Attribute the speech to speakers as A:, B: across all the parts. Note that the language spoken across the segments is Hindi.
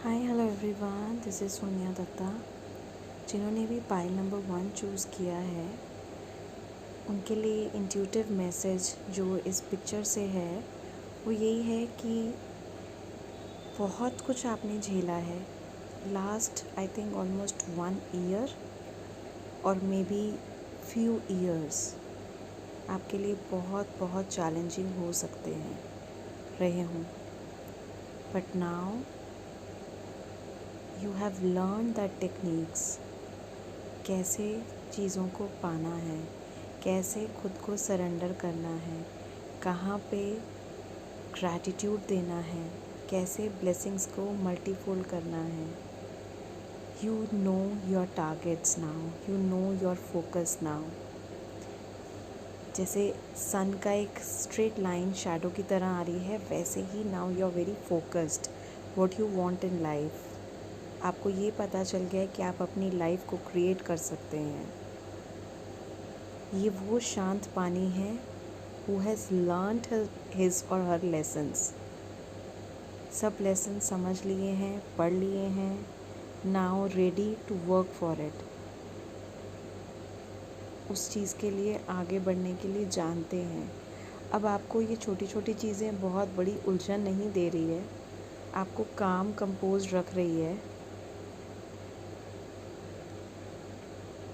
A: Hi hello everyone, this is Sonia Dutta. जिन्होंने भी पाइल नंबर 1 चूज़ किया है उनके लिए इंट्यूटिव मैसेज जो इस पिक्चर से है वो यही है कि बहुत कुछ आपने झेला है last I think almost 1 year और मे बी फ्यू ईयर्स आपके लिए बहुत बहुत चैलेंजिंग हो सकते हैं रहे हों, but now you have learn that techniques, कैसे चीज़ों को पाना है, कैसे खुद को सरेंडर करना है, कहाँ पे ग्रैटिट्यूड देना है, कैसे ब्लेसिंग्स को मल्टीफोल्ड करना है। You know your targets now, you know your focus now. जैसे सन का एक स्ट्रेट लाइन शैडो की तरह आ रही है, वैसे ही now you are very focused what you want in life. आपको ये पता चल गया है कि आप अपनी लाइफ को क्रिएट कर सकते हैं। ये वो शांत पानी है हु हैज़ लर्नड हिज और हर लेसन्स। सब लेसन समझ लिए हैं, पढ़ लिए हैं, now ready to work for it. उस चीज़ के लिए आगे बढ़ने के लिए जानते हैं। अब आपको ये छोटी छोटी चीज़ें बहुत बड़ी उलझन नहीं दे रही है, आपको काम कंपोज रख रही है।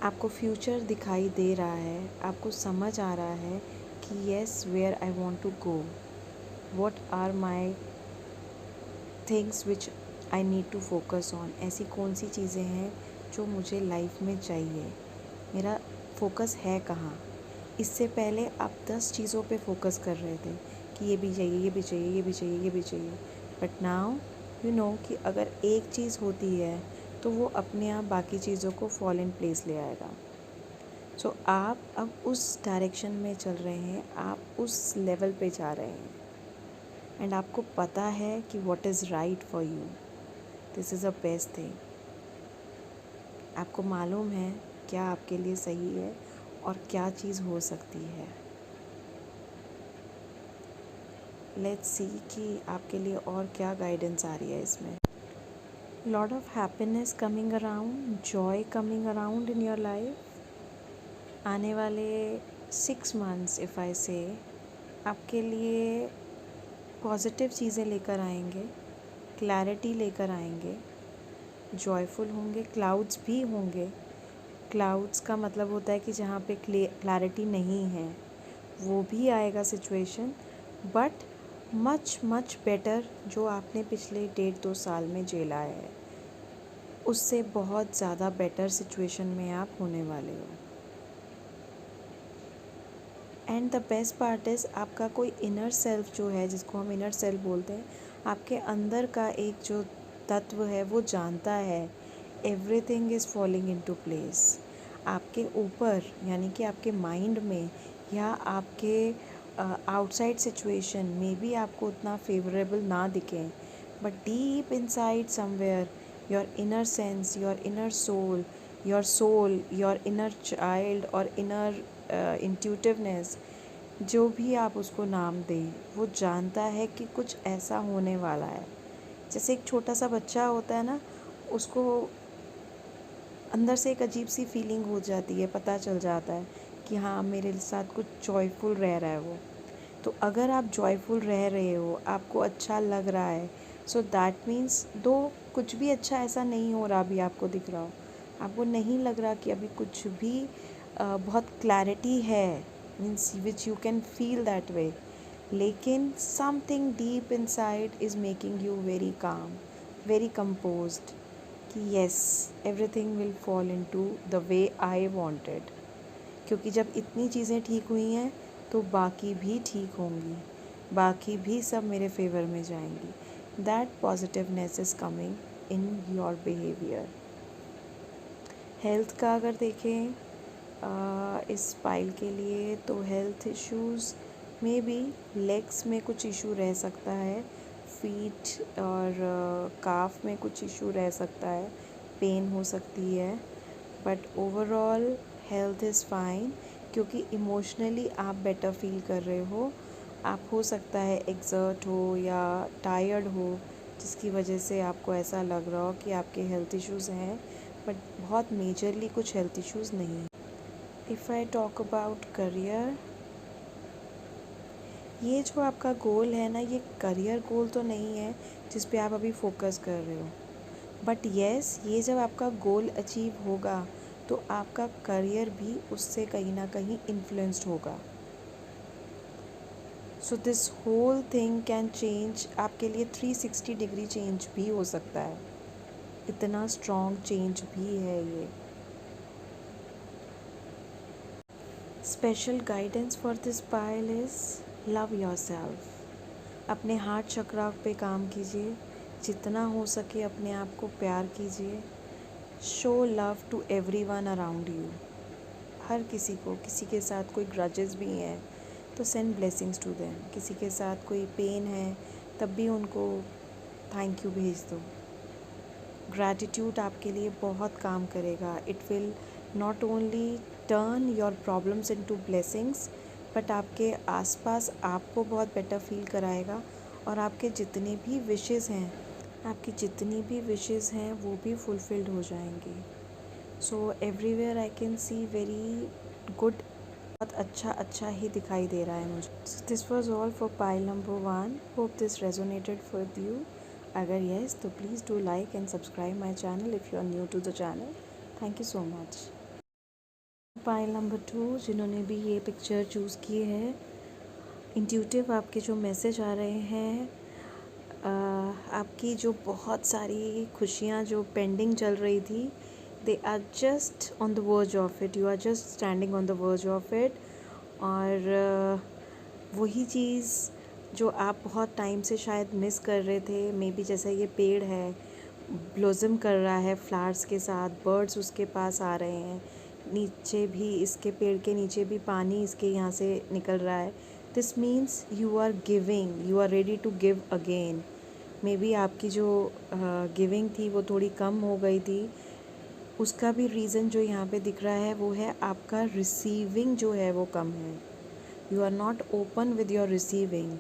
A: आपको फ्यूचर दिखाई दे रहा है, आपको समझ आ रहा है कि yes where I want to go, what are my things which I need to focus on. ऐसी कौन सी चीज़ें हैं जो मुझे लाइफ में चाहिए, मेरा फोकस है कहाँ। इससे पहले आप 10 चीज़ों पे फोकस कर रहे थे कि ये भी चाहिए, ये भी चाहिए, ये भी चाहिए, ये भी चाहिए, बट नाउ यू नो कि अगर एक चीज़ होती है तो वो अपने आप बाकी चीज़ों को फॉल इन प्लेस ले आएगा। सो आप अब उस डायरेक्शन में चल रहे हैं, आप उस लेवल पे जा रहे हैं एंड आपको पता है कि what is right for you, this is a best thing. आपको मालूम है क्या आपके लिए सही है और क्या चीज़ हो सकती है। लेट्स सी कि आपके लिए और क्या गाइडेंस आ रही है इसमें। Lot of happiness coming around, Joy coming around in your life. आने वाले 6 मंथ्स इफ़ आई से आपके लिए पॉजिटिव चीज़ें लेकर आएंगे, क्लैरिटी लेकर आएंगे, जॉयफुल होंगे, क्लाउड्स भी होंगे। क्लाउड्स का मतलब होता है कि जहाँ पे क्लैरिटी नहीं है वो भी आएगा situation, but much much better जो आपने पिछले 1.5-2 साल में झेला है उससे बहुत ज़्यादा बेटर सिचुएशन में आप होने वाले हो। And the best part is आपका कोई इनर सेल्फ जो है, जिसको हम इनर सेल्फ बोलते हैं, आपके अंदर का एक जो तत्व है वो जानता है everything is falling into place. आपके ऊपर यानी कि आपके माइंड में या आपके आउटसाइड सिचुएशन में भी आपको उतना फेवरेबल ना दिखें, but deep inside somewhere your inner sense, your inner soul, your inner child और इनर इंट्यूटिवनेस, जो भी आप उसको नाम दें, वो जानता है कि कुछ ऐसा होने वाला है। जैसे एक छोटा सा बच्चा होता है ना, उसको अंदर से एक अजीब सी फीलिंग हो जाती है, पता चल जाता है कि हाँ मेरे साथ कुछ जॉयफुल रह रहा है वो। तो अगर आप जॉयफुल रह रहे हो, आपको अच्छा लग रहा है, सो दैट मीन्स दो कुछ भी अच्छा ऐसा नहीं हो रहा अभी आपको दिख रहा हो, आपको नहीं लग रहा कि अभी कुछ भी बहुत क्लैरिटी है, means which you can feel that way, लेकिन something deep inside is making you very calm, very composed कि yes everything will fall into the way I wanted. क्योंकि जब इतनी चीज़ें ठीक हुई हैं तो बाकी भी ठीक होंगी, बाकी भी सब मेरे फेवर में जाएंगी। That positiveness is coming in your behaviour. Health का अगर देखें इस पाइल के लिए, तो हेल्थ इश्यूज़ में भी लेग्स में कुछ इशू रह सकता है, फीट और काफ में कुछ इशू रह सकता है, पेन हो सकती है, but overall health is fine. क्योंकि इमोशनली आप बेटर फील कर रहे हो। आप हो सकता है एग्जर्ट हो या टायर्ड हो, जिसकी वजह से आपको ऐसा लग रहा हो कि आपके हेल्थ इश्यूज़ हैं, बट बहुत मेजरली कुछ हेल्थ इश्यूज़ नहीं। If I talk about career, ये जो आपका गोल है ना, ये करियर गोल तो नहीं है जिस पे आप अभी फोकस कर रहे हो, बट येस, ये जब आपका गोल अचीव होगा तो आपका करियर भी उससे कहीं ना कहीं इन्फ्लुएंस्ड होगा। So this whole thing can change, आपके लिए 360 डिग्री चेंज भी हो सकता है, इतना स्ट्रॉन्ग चेंज भी है ये। Special guidance for this pile is love yourself. अपने हार्ट चक्र पे काम कीजिए, जितना हो सके अपने आप को प्यार कीजिए। Show love to everyone around you, हर किसी को, किसी के साथ कोई ग्रजेस भी हैं तो सेंड ब्लेसिंग्स टू देम, किसी के साथ कोई पेन है तब भी उनको थैंक यू भेज दो। ग्रैटिट्यूड आपके लिए बहुत काम करेगा। It will not only turn your problems into blessings, but आपके आसपास आपको बहुत बेटर फील कराएगा, और आपके जितने भी विशेज़ हैं, आपकी जितनी भी विशेज़ हैं वो भी फुलफिल्ड हो जाएंगी। So everywhere I can see very good, बहुत अच्छा ही दिखाई दे रहा है मुझे। This was all for pile number 1। Hope this resonated with you. अगर येस तो please do like and subscribe my channel if you are new to the channel. Thank you so much. Pile number 2, जिन्होंने भी ये पिक्चर चूज़ की है, इंट्यूटिव आपके जो मैसेज आ रहे हैं, आपकी जो बहुत सारी खुशियाँ जो पेंडिंग चल रही थी, they are just on the verge of it, you are just standing on the verge of it. और वही चीज़ जो आप बहुत टाइम से शायद मिस कर रहे थे, मे बी जैसा ये पेड़ है, ब्लोज़म कर रहा है फ्लावर्स के साथ, बर्ड्स उसके पास आ रहे हैं, नीचे भी इसके पेड़ के नीचे भी पानी इसके यहाँ से निकल रहा है। This means you are giving, you are ready to give again. Maybe आपकी जो गिविंग थी वो थोड़ी कम हो गई थी, उसका भी रीज़न जो यहाँ पे दिख रहा है वो है आपका रिसीविंग जो है वो कम है। You are not open with your receiving.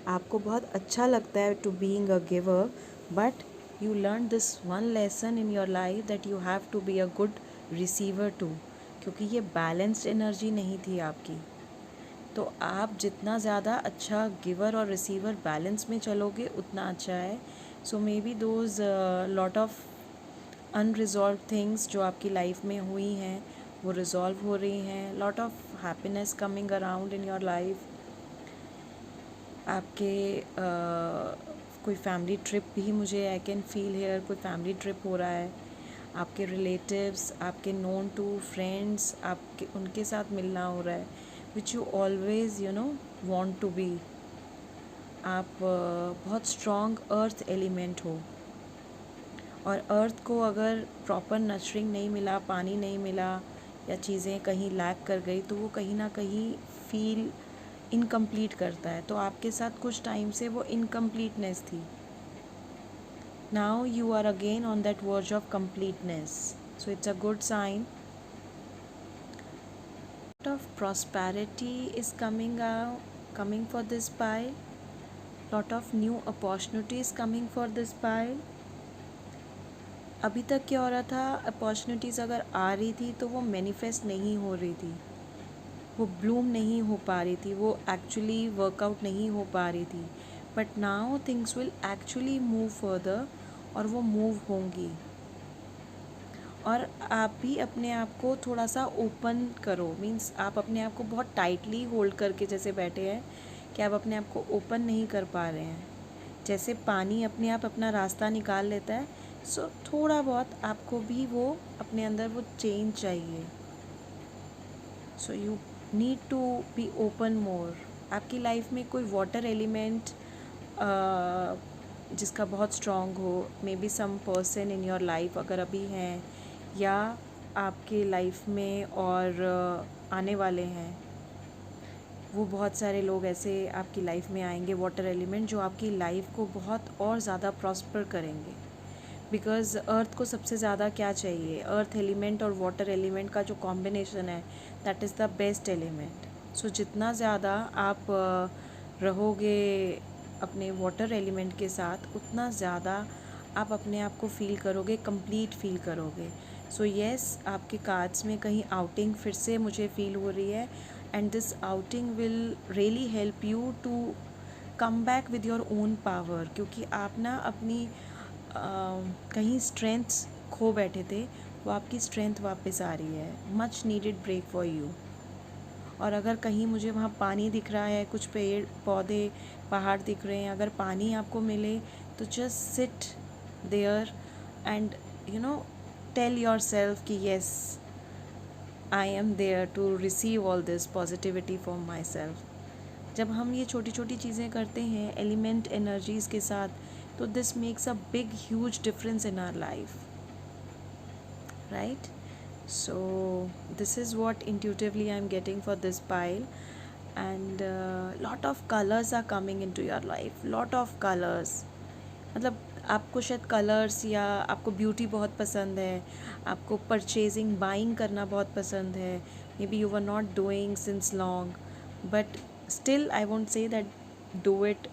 A: आपको बहुत अच्छा लगता है to being a giver, but you learned this one lesson in your life that you have to be a good receiver too, क्योंकि ये बैलेंस्ड एनर्जी नहीं थी आपकी। तो आप जितना ज़्यादा अच्छा गिवर और रिसीवर बैलेंस में चलोगे उतना अच्छा है। So maybe those lot of unresolved things जो आपकी लाइफ में हुई हैं वो रिजॉल्व हो रही हैं। Lot of happiness coming around in your life. आपके कोई फैमिली ट्रिप भी, मुझे आई कैन फील हेयर कोई फैमिली ट्रिप हो रहा है। आपके रिलेटिव्स, आपके नोन टू फ्रेंड्स, आपके उनके साथ मिलना हो रहा है, which you always want to be. आप बहुत स्ट्रॉन्ग अर्थ एलिमेंट हो, और अर्थ को अगर प्रॉपर नर्चरिंग नहीं मिला, पानी नहीं मिला, या चीज़ें कहीं लैक कर गई तो वो कहीं ना कहीं फील इनकम्प्लीट करता है। तो आपके साथ कुछ टाइम से वो इनकम्प्लीटनेस थी। Now you are again on that verge of completeness, so it's a good sign. Lot of prosperity is coming for this pile. Lot of new opportunities coming for this pile. अभी तक क्या हो रहा था, अपॉर्चुनिटीज़ अगर आ रही थी तो वो मैनिफेस्ट नहीं हो रही थी, वो ब्लूम नहीं हो पा रही थी, वो एक्चुअली वर्कआउट नहीं हो पा रही थी। But now things will actually move further, और वो मूव होंगी। और आप भी अपने आप को थोड़ा सा ओपन करो, मीन्स आप अपने आप को बहुत टाइटली होल्ड करके जैसे बैठे हैं कि आप अपने आप को ओपन नहीं कर पा रहे हैं। जैसे पानी अपने आप अपना रास्ता निकाल लेता है, सो थोड़ा बहुत आपको भी वो अपने अंदर वो चेंज चाहिए। So you need to be open more. आपकी लाइफ में कोई वाटर एलिमेंट जिसका बहुत स्ट्रॉन्ग हो, maybe some person in your life अगर अभी हैं, या आपके लाइफ में और आने वाले हैं, वो बहुत सारे लोग ऐसे आपकी लाइफ में आएंगे, वाटर एलिमेंट, जो आपकी लाइफ को बहुत और ज़्यादा प्रॉस्पर करेंगे। बिकॉज़ अर्थ को सबसे ज़्यादा क्या चाहिए, अर्थ एलिमेंट और वाटर एलिमेंट का जो कॉम्बिनेशन है, that is the best element. So जितना ज़्यादा आप रहोगे अपने वाटर एलिमेंट के साथ, उतना ज़्यादा आप अपने आप को फील करोगे, कंप्लीट फील करोगे। सो येस, आपके कार्ड्स में कहीं आउटिंग फिर से मुझे फील हो रही है, and this outing will really help you to come back with your own power, क्योंकि आप ना अपनी कहीं स्ट्रेंथ खो बैठे थे, वो आपकी स्ट्रेंथ वापस आ रही है। Much needed break for you. और अगर कहीं मुझे वहाँ पानी दिख रहा है, कुछ पेड़ पौधे पहाड़ दिख रहे हैं, अगर पानी आपको मिले तो just sit there and you know tell yourself कि yes, I am there to receive all this positivity for myself. जब हम ये छोटी छोटी चीज़ें करते हैं एलिमेंट एनर्जीज़ के साथ, तो this makes a big huge difference in our life, right? So this is what intuitively I'm getting for this pile, and lot of colors are coming into your life, lot of colors। मतलब आपको शायद कलर्स, या आपको ब्यूटी बहुत पसंद है, आपको परचेजिंग बाइंग करना बहुत पसंद है, maybe you were not doing since long, but still I won't say that do it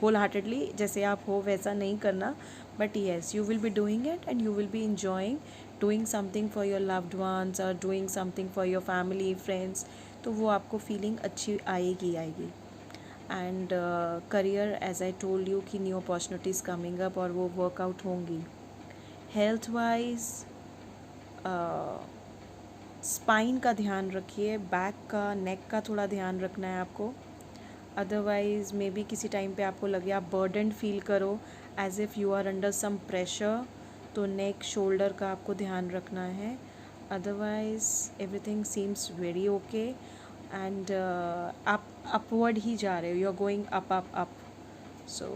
A: wholeheartedly, जैसे आप हो वैसा नहीं करना, but yes, you will be doing it and you will be enjoying doing something for your loved ones और doing something for your family friends, तो वो आपको फीलिंग अच्छी आएगी। And career, as I told you कि न्यू अपॉर्चुनिटीज़ कमिंग अप, और वो वर्कआउट होंगी। हेल्थ वाइज स्पाइन का ध्यान रखिए, बैक का, नेक का थोड़ा ध्यान रखना है आपको। अदरवाइज़ मे बी किसी टाइम पे आपको लगे आप बर्डन फील करो, as if you are under some pressure, तो नेक शोल्डर का आपको ध्यान रखना है। Otherwise everything seems very okay, and आप अपवर्ड ही जा रहे हो, you are going up up up. So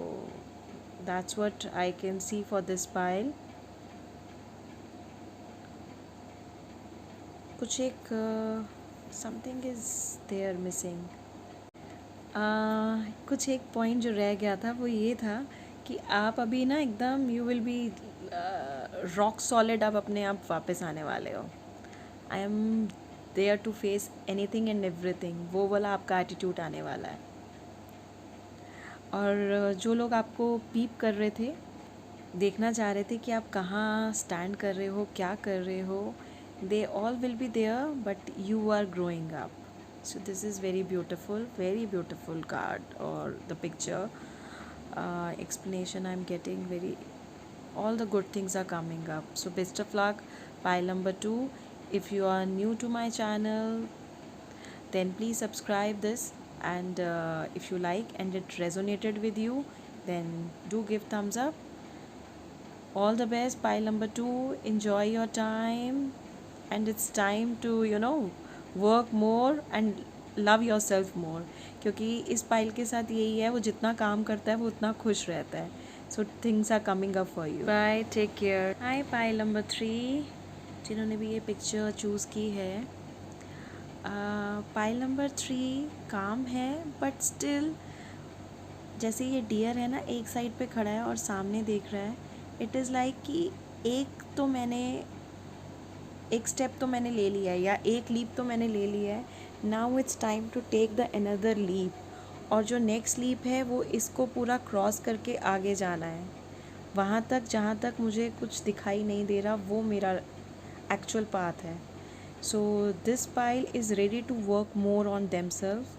A: that's what I can see for this pile. कुछ एक समथिंग इज़ देयर मिसिंग। कुछ एक पॉइंट जो रह गया था वो ये था कि आप अभी ना एकदम you will be rock solid, आप अपने आप वापस आने वाले हो। I am there to face anything and everything, वो वाला आपका एटीट्यूड आने वाला है। और जो लोग आपको पीप कर रहे थे, देखना चाह रहे थे कि आप कहाँ स्टैंड कर रहे हो, क्या कर रहे हो, they all will be there, but you are growing up. So this is very beautiful card, or the picture explanation I'm getting. Very, all the good things are coming up. So best of luck, pile number 2. If you are new to my channel, then please subscribe this, and if you like and it resonated with you, then do give thumbs up. All the best, pile number 2. Enjoy your time, and it's time to work more and love yourself more, क्योंकि इस पाइल के साथ यही है, वो जितना काम करता है वो उतना खुश रहता है। So things are coming up for you. Bye, take care. Hi pile number 3, जिन्होंने भी ये पिक्चर चूज़ की है। पाइल नंबर 3 काम है, बट स्टिल जैसे ये डियर है ना, एक साइड पे खड़ा है और सामने देख रहा है, इट इज़ लाइक कि एक स्टेप तो मैंने ले लिया है, या एक लीप तो मैंने ले लिया है, now it's time to take the another leap. और जो नेक्स्ट लीप है वो इसको पूरा क्रॉस करके आगे जाना है, वहाँ तक जहाँ तक मुझे कुछ दिखाई नहीं दे रहा, वो मेरा एक्चुअल पाथ है। So this pile is ready to work more on themselves,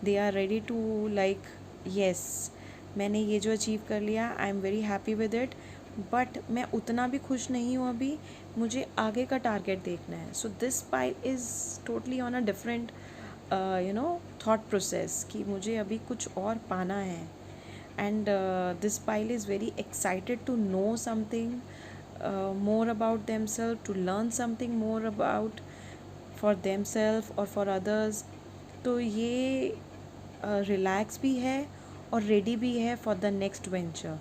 A: they are ready to like yes, मैंने ये जो अचीव कर लिया, I am very happy with it, but मैं उतना भी खुश नहीं हूँ अभी, मुझे आगे का टारगेट देखना है। So this pile is totally on a different thought process, कि मुझे अभी कुछ और पाना है। And this pile is very excited to know something more about themselves, to learn something more about for themselves और for others। तो ये रिलैक्स भी है और रेडी भी है for the next venture।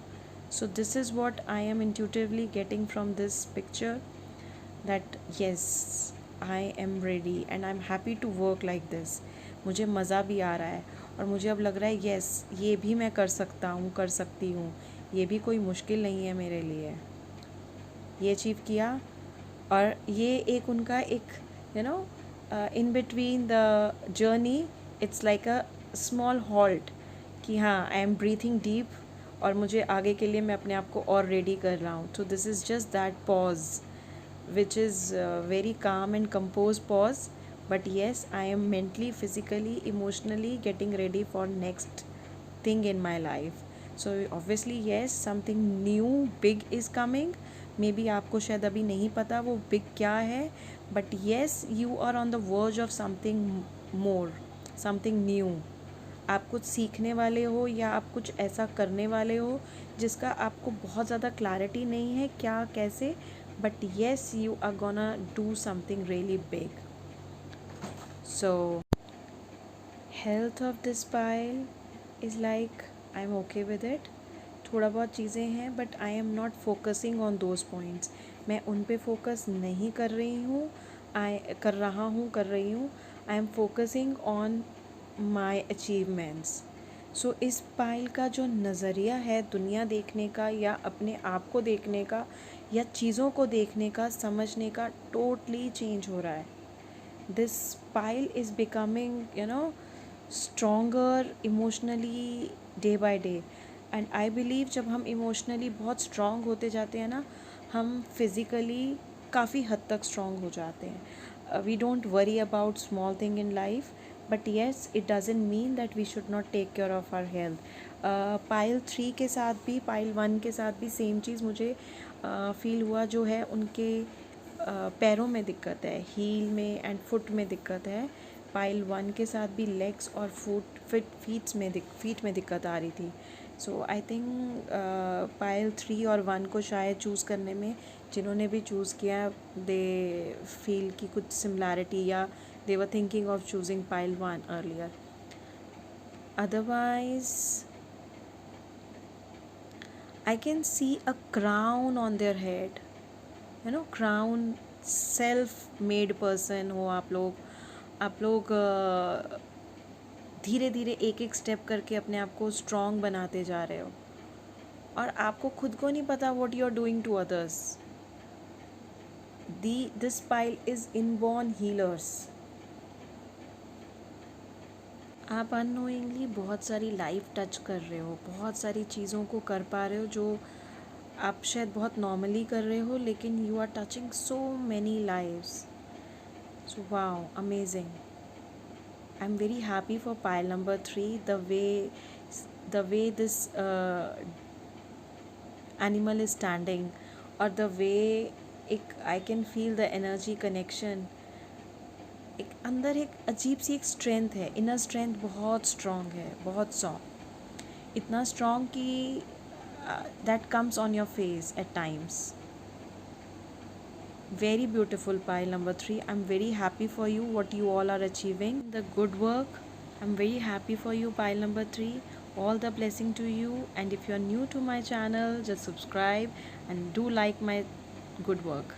A: So this is what I am intuitively getting from this picture, that yes, I am ready and I'm happy to work like this। मुझे मज़ा भी आ रहा है, और मुझे अब लग रहा है yes, ये भी मैं कर सकता हूँ, कर सकती हूँ, ये भी कोई मुश्किल नहीं है मेरे लिए। ये अचीव किया, और ये एक उनका एक in between the journey, it's like a small halt, कि हाँ आई एम ब्रीथिंग डीप और मुझे आगे के लिए मैं अपने आप को और रेडी कर रहा हूँ. तो this is just that pause which is very calm and composed pause, but yes, I am mentally, physically, emotionally getting ready for next thing in my life. So obviously yes, something new big is coming. Maybe आपको शायद अभी नहीं पता वो big क्या है, but yes, you are on the verge of something more, something new. आप कुछ सीखने वाले हो या आप कुछ ऐसा करने वाले हो जिसका आपको बहुत ज़्यादा क्लैरिटी नहीं है क्या कैसे, but yes you are gonna do something really big. So health of this pile is like I am okay with it. थोड़ा बहुत चीज़ें हैं but I am not focusing on those points. मैं उन पे फोकस नहीं कर रही हूँ. कर रही हूँ. I am focusing on my achievements. So इस पाइल का जो नज़रिया है दुनिया देखने का या अपने आप को देखने का या चीज़ों को देखने का समझने का टोटली चेंज हो रहा है. This pile is becoming stronger emotionally day by day. And I believe जब हम इमोशनली बहुत स्ट्रॉन्ग होते जाते हैं ना, हम फिज़िकली काफ़ी हद तक स्ट्रॉन्ग हो जाते हैं. We don't worry about small thing in life, but yes it doesn't mean that we should not take care of our health. Pile 3 के साथ भी पाइल 1 के साथ भी सेम चीज़ मुझे फील हुआ. जो है उनके पैरों में दिक्कत है, हील में एंड फुट में दिक्कत है. पाइल 1 के साथ भी लेग्स और फीट में दिक्कत आ रही थी. सो आई थिंक पाइल 3 और 1 को शायद चूज़ करने में जिन्होंने भी चूज़ किया दे फील कि कुछ सिमिलैरिटी या they were thinking of choosing pile 1 earlier. Otherwise I can see a crown on their head. Crown. self made person हो आप लोग धीरे धीरे एक एक स्टेप करके अपने आप को स्ट्रॉन्ग बनाते जा रहे हो और आपको खुद को नहीं पता what you are doing to others. This pile is inborn healers. आप अननोइंगली बहुत सारी लाइफ टच कर रहे हो, बहुत सारी चीज़ों को कर पा रहे हो जो आप शायद बहुत नॉर्मली कर रहे हो, लेकिन you are touching so many lives. So wow, amazing. I am very happy for pile number 3. The way this animal is standing और द वे एक I can feel the energy connection. एक अंदर एक अजीब सी एक स्ट्रेंथ है, इनर स्ट्रेंथ बहुत स्ट्रॉन्ग है, बहुत इतना स्ट्रॉन्ग कि that comes on your face at times. Very beautiful pile number 3. I am very happy for you what you all are achieving the good work. I am very happy for you pile number 3. all the blessing to you, and if you are new to my channel just subscribe and do like my good work.